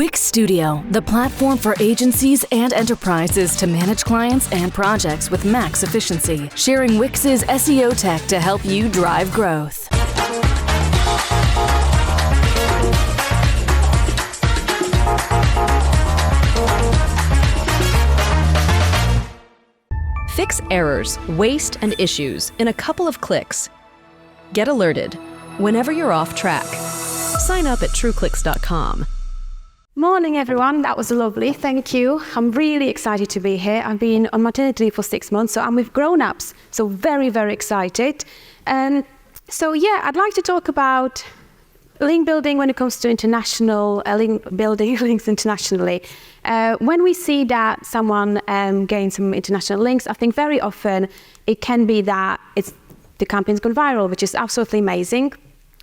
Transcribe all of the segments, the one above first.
Wix Studio, the platform for agencies and enterprises to manage clients and projects with max efficiency, sharing Wix's SEO tech to help you drive growth. Fix errors, waste, and issues in a couple of clicks. Get alerted whenever you're off track. Sign up at trueclicks.com. Morning everyone, that was lovely, thank you. I'm really excited to be here. I've been on maternity leave for 6 months, so I'm with grown-ups, so very, very excited. I'd like to talk about link building when it comes to international, building links internationally. When we see that someone gains some international links, I think very often it can be that the campaign's gone viral, which is absolutely amazing.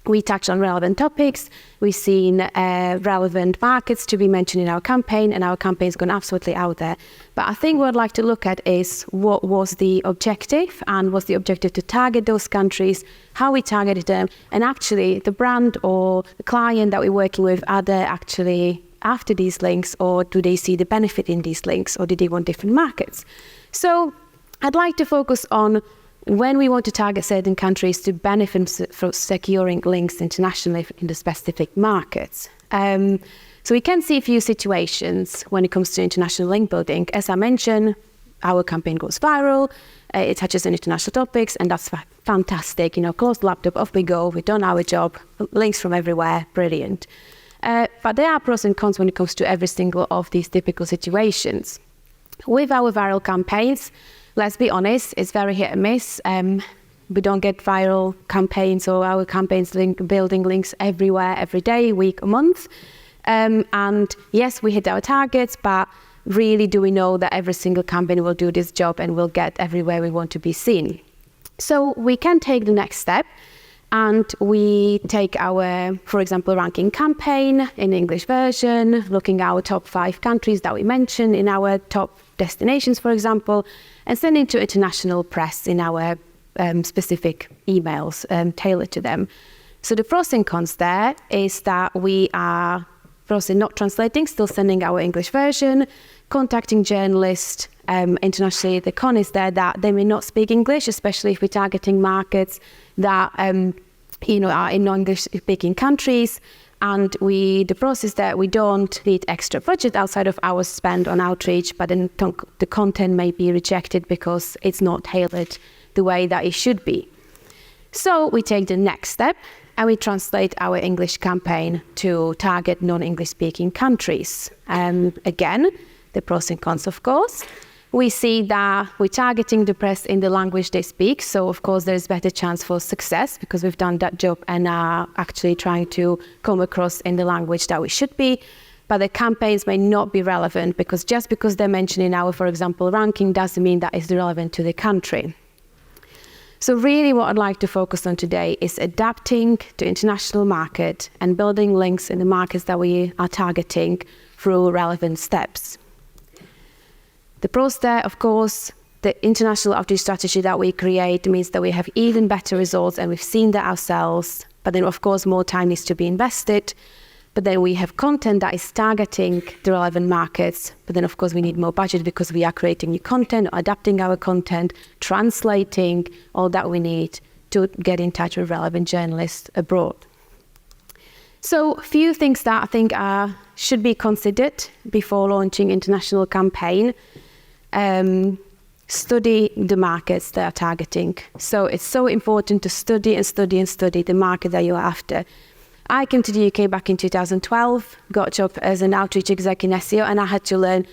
We touched on relevant topics, we've seen relevant markets to be mentioned in our campaign, and our campaign's gone absolutely out there. But I think what I'd like to look at is what was the objective, and was the objective to target those countries, how we targeted them, and actually the brand or the client that we're working with, are they actually after these links, or do they see the benefit in these links, or do they want different markets? So I'd like to focus on when we want to target certain countries to benefit from securing links internationally in the specific markets. So we can see a few situations when it comes to international link building. As I mentioned, our campaign goes viral, it touches on international topics, and that's fantastic. Close the laptop, off we go, we've done our job, links from everywhere, brilliant. But there are pros and cons when it comes to every single of these typical situations. With our viral campaigns, let's be honest, it's very hit and miss. We don't get viral campaigns, or our campaigns building links everywhere, every day, week, month. And yes, we hit our targets, but really do we know that every single campaign will do this job and will get everywhere we want to be seen? So we can take the next step, and we take our, for example, ranking campaign in English version, looking at our top 5 countries that we mentioned in our top destinations, for example, and sending to international press in our specific emails tailored to them. So the pros and cons there is that we are pros in not translating, still sending our English version, contacting journalists internationally. The con is there that they may not speak English, especially if we're targeting markets that are in non-English speaking countries. And the process that we don't need extra budget outside of our spend on outreach, but then the content may be rejected because it's not tailored the way that it should be. So we take the next step and we translate our English campaign to target non-English speaking countries. Again, the pros and cons, of course. We see that we're targeting the press in the language they speak, so of course there's better chance for success because we've done that job and are actually trying to come across in the language that we should be. But the campaigns may not be relevant because just because they're mentioned in our, for example, ranking doesn't mean that it's relevant to the country. So really what I'd like to focus on today is adapting to international market and building links in the markets that we are targeting through relevant steps. The pros there, of course, the international outreach strategy that we create means that we have even better results, and we've seen that ourselves. But then, of course, more time needs to be invested. But then we have content that is targeting the relevant markets. But then, of course, we need more budget because we are creating new content, adapting our content, translating all that we need to get in touch with relevant journalists abroad. So a few things that I think should be considered before launching international campaign. Study the markets they are targeting. So it's so important to study the market that you're after. I came to the UK back in 2012, got a job as an outreach exec in SEO, and I had to learn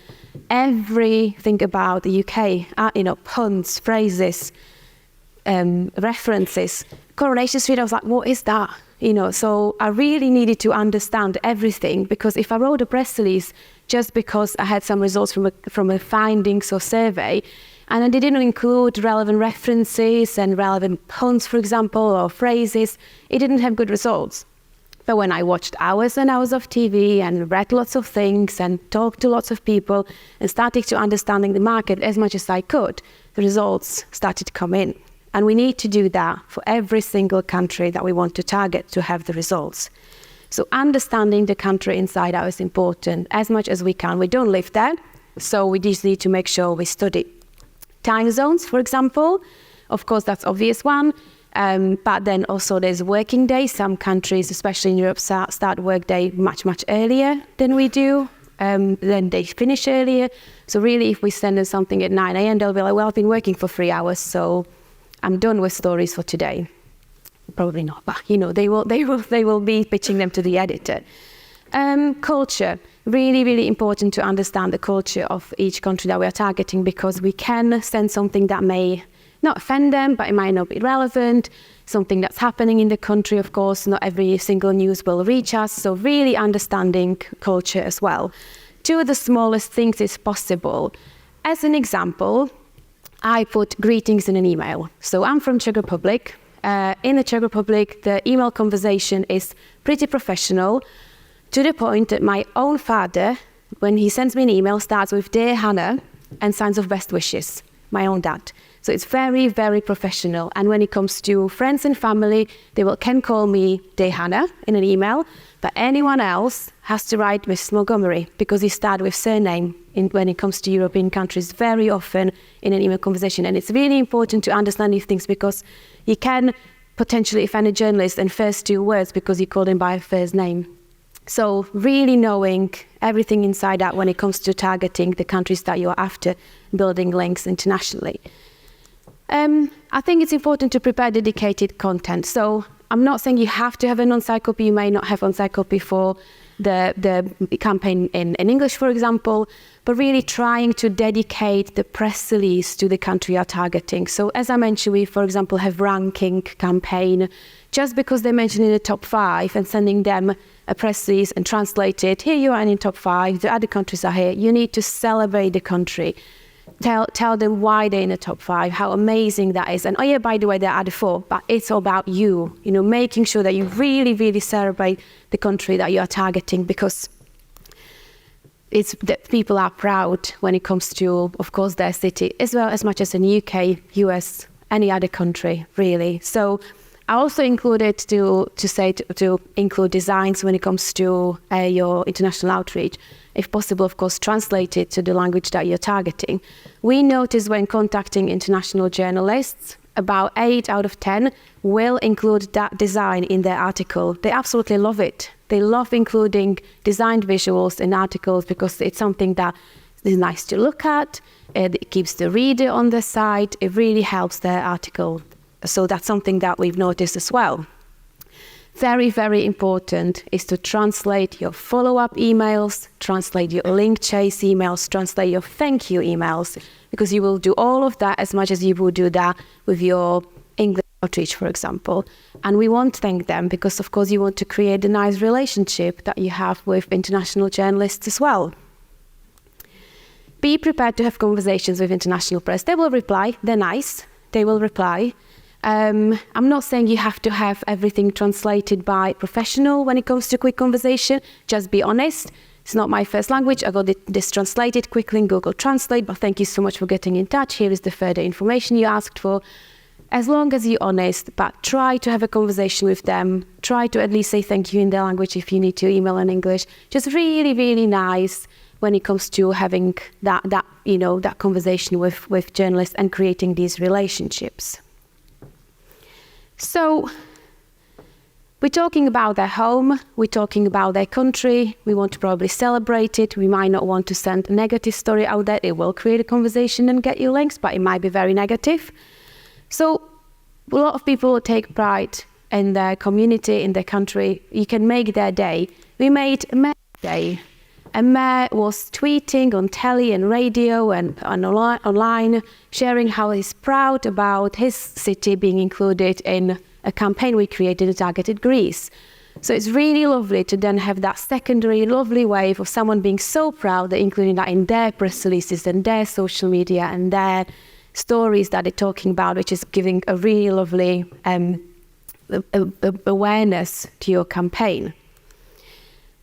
everything about the UK, puns, phrases, references. Coronation Street, I was like, what is that? So I really needed to understand everything, because if I wrote a press release just because I had some results from a findings or survey, and I didn't include relevant references and relevant puns, for example, or phrases, it didn't have good results. But when I watched hours and hours of TV and read lots of things and talked to lots of people and started to understanding the market as much as I could, the results started to come in. And we need to do that for every single country that we want to target to have the results. So understanding the country inside out is important as much as we can. We don't live there, so we just need to make sure we study. Time zones, for example, of course, that's obvious one. But then also there's working days. Some countries, especially in Europe, start workday much, much earlier than we do. Then they finish earlier. So really, if we send them something at 9 a.m., they'll be like, well, I've been working for 3 hours, so I'm done with stories for today. Probably not, but they will be pitching them to the editor. Culture, really, really important to understand the culture of each country that we are targeting, because we can send something that may not offend them, but it might not be relevant. Something that's happening in the country, of course, not every single news will reach us. So really understanding culture as well. To the smallest things is possible. As an example, I put greetings in an email. So I'm from Czech Republic. In the Czech Republic, the email conversation is pretty professional, to the point that my own father, when he sends me an email, starts with "Dear Hana" and signs of best wishes. My own dad. So it's very, very professional. And when it comes to friends and family, they can call me Dear Hana in an email, but anyone else has to write Miss Montgomery, because you start with surname when it comes to European countries very often in an email conversation. And it's really important to understand these things, because you can potentially offend a journalist in first 2 words because you call them by first name. So really knowing everything inside out when it comes to targeting the countries that you're after, building links internationally. I think it's important to prepare dedicated content. So I'm not saying you have to have an encyclopedia. You may not have an encyclopedia for the campaign in English, for example, but really trying to dedicate the press release to the country you're targeting. So as I mentioned, we, for example, have ranking campaign. Just because they mentioned in the top 5 and sending them a press release and translate it, here you are in top 5, the other countries are here. You need to celebrate the country. Tell them why they're in the top 5, how amazing that is. And oh yeah, by the way, there are the 4, but it's all about you, making sure that you really, really celebrate the country that you are targeting, because it's that people are proud when it comes to, of course, their city, as well as much as in UK, US, any other country, really. So I also included to include designs when it comes to your international outreach. If possible, of course, translate it to the language that you're targeting. We notice when contacting international journalists, about 8 out of 10 will include that design in their article. They absolutely love it. They love including designed visuals in articles, because it's something that is nice to look at. It keeps the reader on the site. It really helps their article. So that's something that we've noticed as well. Very, very important is to translate your follow-up emails, translate your link chase emails, translate your thank you emails, because you will do all of that as much as you would do that with your English outreach, for example. And we won't thank them because, of course, you want to create a nice relationship that you have with international journalists as well. Be prepared to have conversations with international press. They will reply. They're nice. They will reply. I'm not saying you have to have everything translated by professional when it comes to quick conversation. Just be honest. It's not my first language. I got this translated quickly in Google Translate, but thank you so much for getting in touch. Here is the further information you asked for. As long as you're honest, but try to have a conversation with them. Try to at least say thank you in their language if you need to email in English. Just really, really nice when it comes to having that conversation with journalists and creating these relationships. So we're talking about their home, we're talking about their country, we want to probably celebrate it, we might not want to send a negative story out there. It will create a conversation and get you links, but it might be very negative. So a lot of people take pride in their community, in their country. You can make their day. We made a Mayor Day. A mayor was tweeting on telly and radio and online, sharing how he's proud about his city being included in a campaign we created that targeted Greece. So it's really lovely to then have that secondary lovely wave of someone being so proud, that including that in their press releases and their social media and their stories that they're talking about, which is giving a really lovely awareness to your campaign.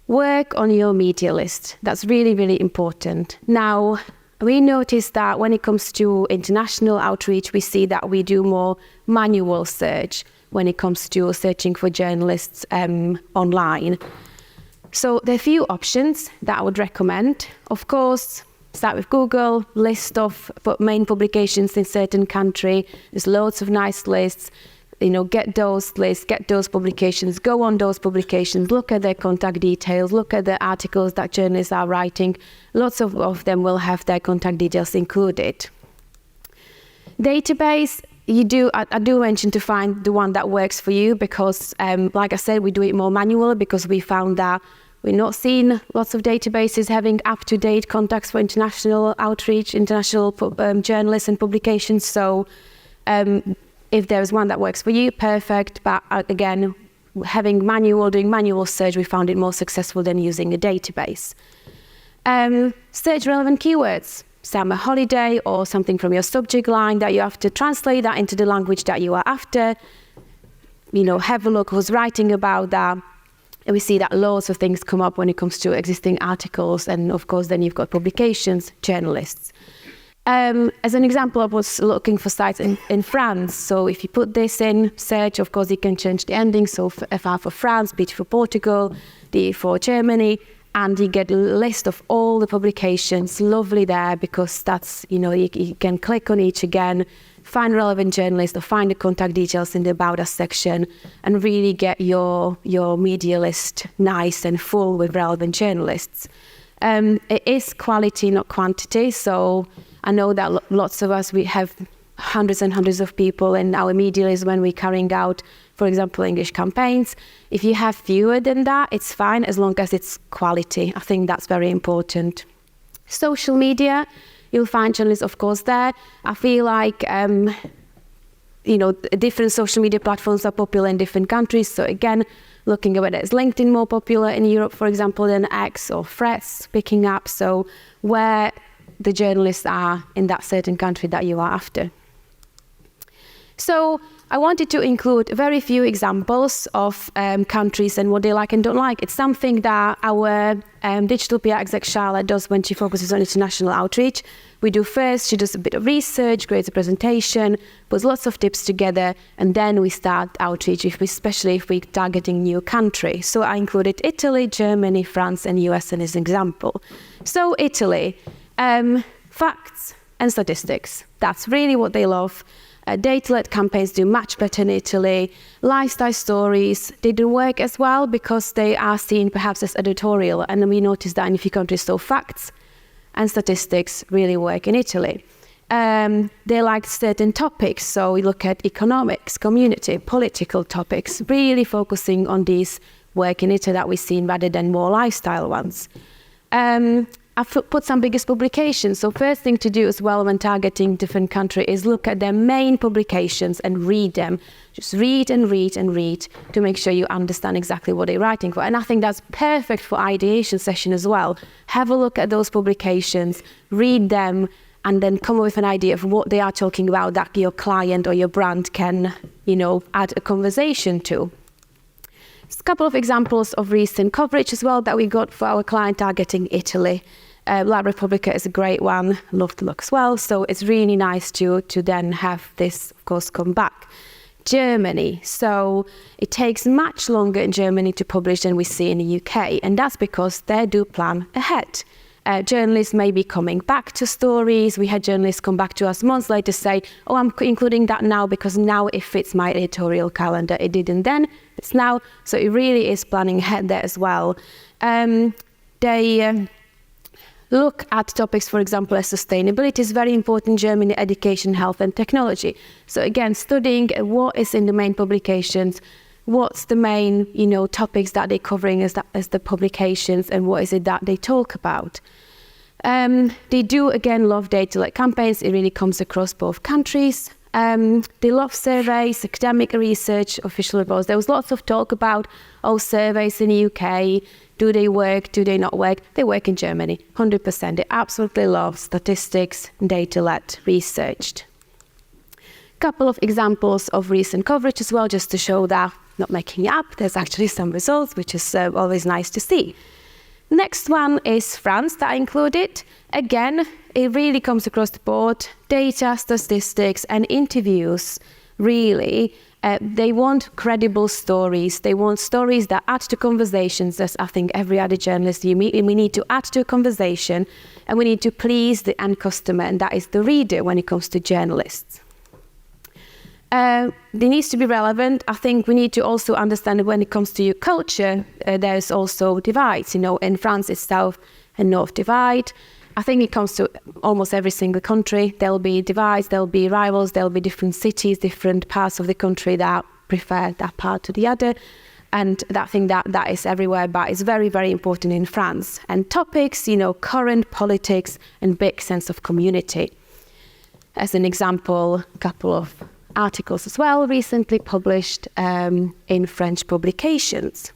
Work on your media list. That's really, really important. Now, we notice that when it comes to international outreach, we see that we do more manual search. when it comes to searching for journalists online. So there are a few options that I would recommend. Of course, start with Google, list of main publications in certain country. There's loads of nice lists. Get those lists, get those publications, go on those publications, look at their contact details, look at the articles that journalists are writing. Lots of them will have their contact details included. Database, I do mention to find the one that works for you because, like I said, we do it more manually because we found that we're not seeing lots of databases having up-to-date contacts for international outreach, international journalists and publications. So if there's one that works for you, perfect. But again, doing manual search, we found it more successful than using a database. Search relevant keywords. Summer holiday or something from your subject line that you have to translate that into the language that you are after. Have a look who's writing about that. And we see that loads of things come up when it comes to existing articles. And of course, then you've got publications, journalists. As an example, I was looking for sites in France. So if you put this in search, of course, you can change the ending. So FR for France, B for Portugal, D for Germany. And you get a list of all the publications, lovely there, because that's, you can click on each again, find relevant journalists or find the contact details in the About Us section and really get your media list nice and full with relevant journalists. It is quality, not quantity. So I know that lots of us, we have hundreds and hundreds of people in our media list when we're carrying out, for example, English campaigns. If you have fewer than that, it's fine as long as it's quality. I think that's very important. Social media, you'll find journalists, of course, there. I feel like, different social media platforms are popular in different countries. So again, looking at whether it's LinkedIn more popular in Europe, for example, than X or Threads picking up. So where the journalists are in that certain country that you are after. So I wanted to include very few examples of countries and what they like and don't like. It's something that our digital PR exec Charlotte does when she focuses on international outreach. We do first, she does a bit of research, creates a presentation, puts lots of tips together, and then we start outreach, especially if we're targeting new country. So I included Italy, Germany, France, and US as an example. So Italy, facts and statistics. That's really what they love. Data-led campaigns do much better in Italy. Lifestyle stories, they do work as well because they are seen perhaps as editorial. And then we noticed that in a few countries, so facts and statistics really work in Italy. They like certain topics. So we look at economics, community, political topics, really focusing on these work in Italy that we've seen rather than more lifestyle ones. I've put some biggest publications. So first thing to do as well when targeting different countries is look at their main publications and read them. Just read and read and read to make sure you understand exactly what they're writing for. And I think that's perfect for ideation session as well. Have a look at those publications, read them, and then come up with an idea of what they are talking about that your client or your brand can, add a conversation to. A couple of examples of recent coverage as well that we got for our client targeting Italy. La Repubblica is a great one, love the look as well. So it's really nice to then have this, of course, come back. Germany. So it takes much longer in Germany to publish than we see in the UK. And that's because they do plan ahead. Journalists may be coming back to stories. We had journalists come back to us months later say, oh, I'm including that now because now it fits my editorial calendar. It didn't then, it's now. So it really is planning ahead there as well. They look at topics, for example, as sustainability is very important in Germany, education, health and technology. So again, studying what is in the main publications, what's the main, topics that they're covering as the publications and what is it that they talk about. They do, again, love data-led campaigns. It really comes across both countries. They love surveys, academic research, official reports. There was lots of talk about, surveys in the UK. Do they work? Do they not work? They work in Germany, 100%. They absolutely love statistics, data-led research. Couple of examples of recent coverage as well, just to show that not making it up, there's actually some results, which is always nice to see. Next one is France that I included. Again, it really comes across the board. Data, statistics and interviews, really. They want credible stories. They want stories that add to conversations, as I think every other journalist, we need to add to a conversation, and we need to please the end customer, and that is the reader when it comes to journalists. They needs to be relevant. I think we need to also understand that when it comes to your culture, there's also divides. In France it's south and north divide. I think it comes to almost every single country. There'll be divides, there'll be rivals, there'll be different cities, different parts of the country that prefer that part to the other. And I think that is everywhere, but it's very, very important in France. And topics, current politics and big sense of community. As an example, a couple of articles as well recently published in French publications.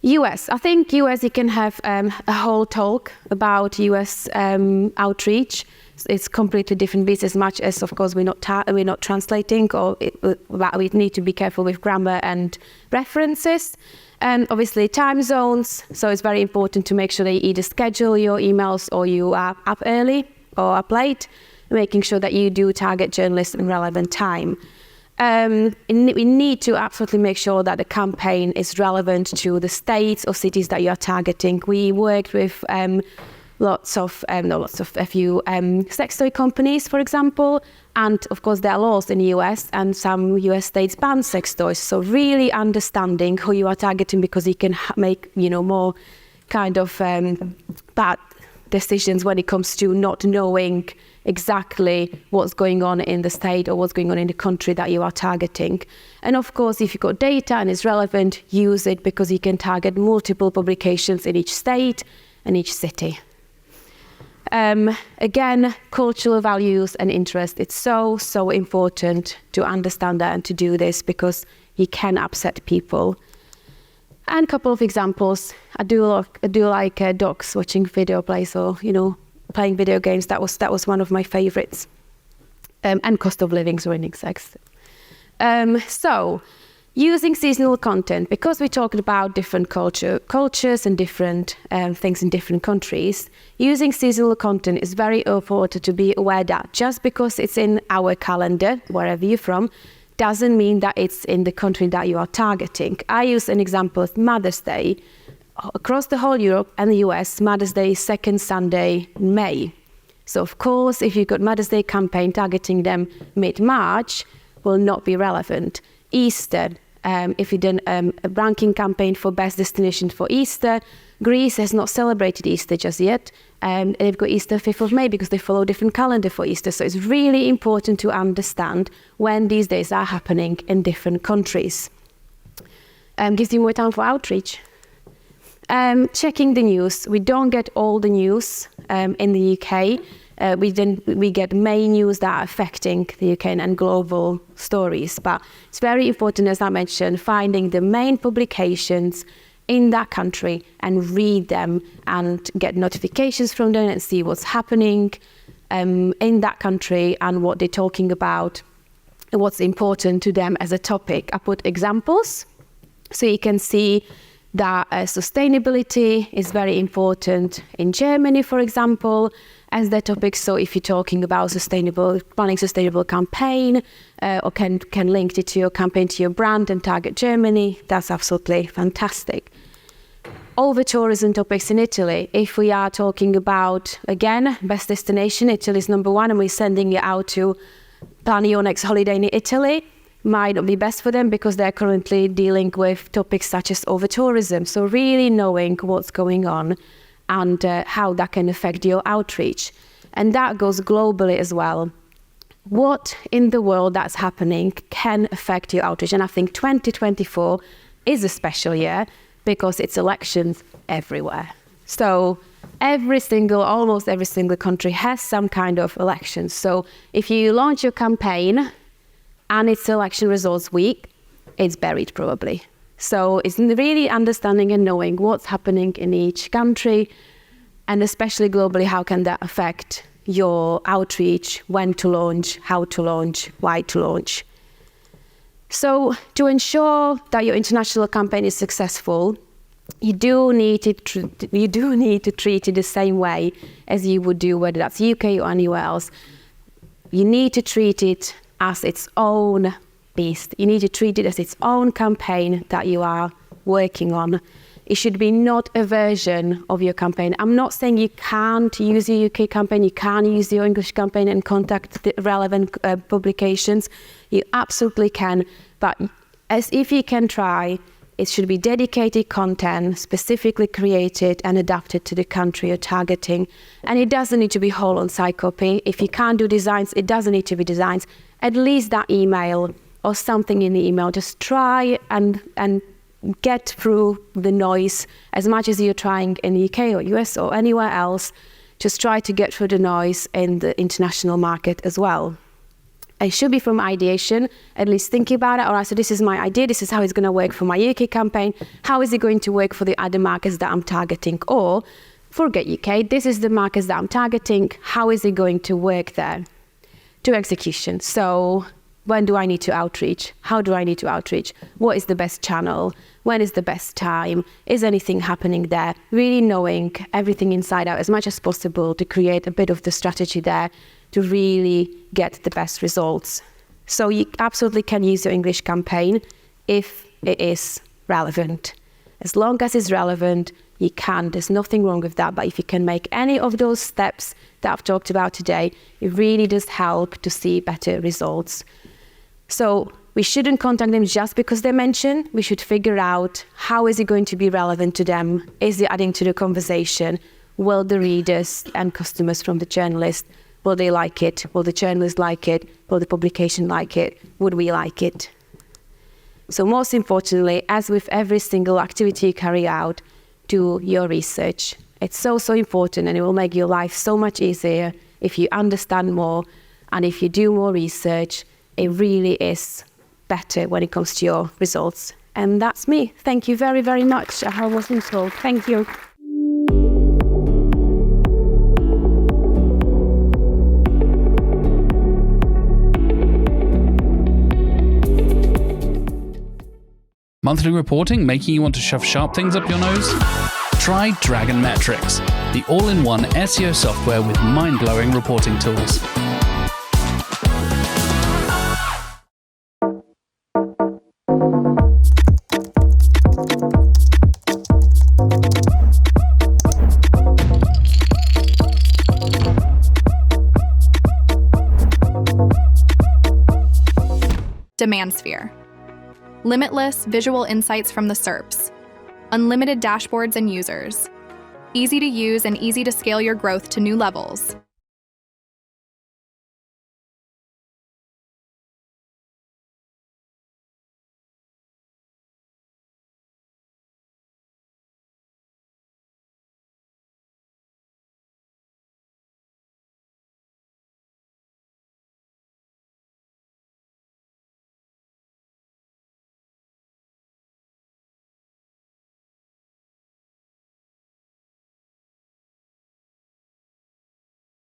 US. I think US, you can have a whole talk about US outreach. It's completely different beast, as much as, of course, we're not translating, but we need to be careful with grammar and references. And obviously time zones. So it's very important to make sure that you either schedule your emails or you are up early or up late, making sure that you do target journalists in relevant time. We need to absolutely make sure that the campaign is relevant to the states or cities that you are targeting. We worked with a few sex toy companies, for example, and of course there are laws in the US, and some US states ban sex toys. So really understanding who you are targeting, because you can make more kind of bad decisions when it comes to not knowing exactly what's going on in the state or what's going on in the country that you are targeting. And of course, if you've got data and it's relevant, use it, because you can target multiple publications in each state and each city. Again, cultural values and interest. It's so, so important to understand that and to do this, because you can upset people. And a couple of examples. I do like dogs watching video plays, or playing video games. That was one of my favorites. And cost of living, ruining sex. So using seasonal content, because we talked about different cultures and different things in different countries. Using seasonal content is very important to be aware that just because it's in our calendar, wherever you're from, doesn't mean that it's in the country that you are targeting. I use an example of Mother's Day. Across the whole Europe and the US, Mother's Day is second Sunday in May. So of course, if you've got Mother's Day campaign targeting them mid-March, will not be relevant. Easter, if you've done a ranking campaign for best destination for Easter, Greece has not celebrated Easter just yet. And they've got Easter 5th of May because they follow a different calendar for Easter. So it's really important to understand when these days are happening in different countries. Gives you more time for outreach. Checking the news. We don't get all the news in the UK. We get main news that are affecting the UK and global stories. But it's very important, as I mentioned, finding the main publications in that country and read them and get notifications from them and see what's happening in that country and what they're talking about and what's important to them as a topic. I put examples so you can see that sustainability is very important in Germany, for example, as their topic. So if you're talking about planning sustainable campaign, or can link it to your campaign, to your brand and target Germany, that's absolutely fantastic. Over tourism topics in Italy. If we are talking about, again, best destination, Italy is number one, and we're sending it out to plan your next holiday in Italy, might not be best for them because they're currently dealing with topics such as over tourism. So really knowing what's going on and how that can affect your outreach. And that goes globally as well. What in the world that's happening can affect your outreach. And I think 2024 is a special year because it's elections everywhere. So almost every single country has some kind of elections. So if you launch your campaign and it's election results week, it's buried probably. So it's really understanding and knowing what's happening in each country, and especially globally, how can that affect your outreach, when to launch, how to launch, why to launch. So to ensure that your international campaign is successful, you do need to treat it the same way as you would do whether that's UK or anywhere else. You need to treat it as its own beast. You need to treat it as its own campaign that you are working on. It should be not a version of your campaign. I'm not saying you can't use your UK campaign, you can't use your English campaign and contact the relevant publications. You absolutely can, but as if you can try, it should be dedicated content, specifically created and adapted to the country you're targeting. And it doesn't need to be whole on-site copy. If you can't do designs, it doesn't need to be designs. At least that email or something in the email, just try and get through the noise as much as you're trying in the UK or US or anywhere else. Just try to get through the noise in the international market as well. It should be from ideation, at least think about it. All right, so this is my idea. This is how it's going to work for my UK campaign. How is it going to work for the other markets that I'm targeting? Or forget UK, this is the markets that I'm targeting. How is it going to work there? To execution. So when do I need to outreach? How do I need to outreach? What is the best channel? When is the best time? Is anything happening there? Really knowing everything inside out as much as possible to create a bit of the strategy there to really get the best results. So you absolutely can use your English campaign if it is relevant. As long as it's relevant, you can. There's nothing wrong with that. But if you can make any of those steps that I've talked about today, it really does help to see better results. So we shouldn't contact them just because they mention. We should figure out how is it going to be relevant to them? Is it adding to the conversation? Will the readers and customers from the journalist, will they like it? Will the journalist like it? Will the publication like it? Would we like it? So most importantly, as with every single activity you carry out, do your research. It's so important, and it will make your life so much easier if you understand more and if you do more research. It really is better when it comes to your results. And that's me. Thank you very, very much. I was told. Thank you. Monthly reporting making you want to shove sharp things up your nose? Try Dragon Metrics, the all-in-one SEO software with mind-blowing reporting tools. Demand Sphere. Limitless visual insights from the SERPs. Unlimited dashboards and users. Easy to use and easy to scale your growth to new levels.